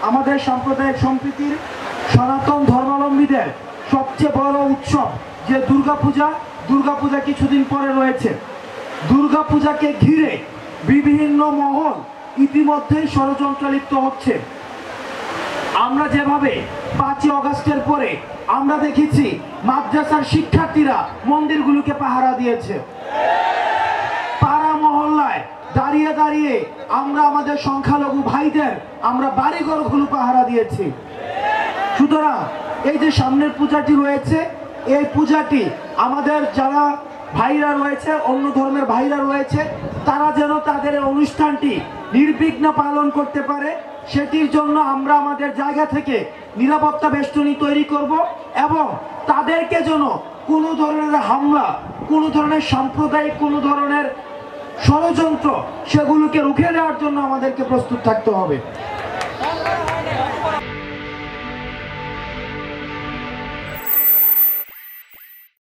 আমাদের সাম্প্রদায়িক সম্প্রীতির সনাতন ধর্মাবলম্বীদের সবচেয়ে বড় উৎসব যে দুর্গাপূজা কিছুদিন পরে রয়েছে। দুর্গাপূজাকে ঘিরে বিভিন্ন মহল ইতিমধ্যেই ষড়যন্ত্র লিপ্ত হচ্ছে। আমরা যেভাবে 5ই আগস্টের পরে আমরা দেখেছি মাদ্রাসার শিক্ষার্থীরা মন্দিরগুলোকে পাহারা দিয়েছে, পাড়া মহল্লায় দাঁড়িয়ে দাঁড়িয়ে আমরা আমাদের সংখ্যালঘু ভাইদের আমরা বাড়িঘরগুলো পাহারা দিয়েছি। সুতরাং এই যে সামনের পূজাটি রয়েছে, এই পূজাটি আমাদের যারা ভাইরা রয়েছে, অন্য ধর্মের ভাইরা রয়েছে, তারা যেন তাদের অনুষ্ঠানটি নির্বিঘ্ন পালন করতে পারে, সেটির জন্য আমরা আমাদের জায়গা থেকে নিরাপত্তা বেষ্টনী তৈরি করব এবং তাদেরকে যেন কোনো ধরনের হামলা, কোনো ধরনের সাম্প্রদায়িক কোনো ধরনের ষড়যন্ত্র সেগুলোকে রুখে দেওয়ার জন্য আমাদেরকে প্রস্তুত থাকতে হবে।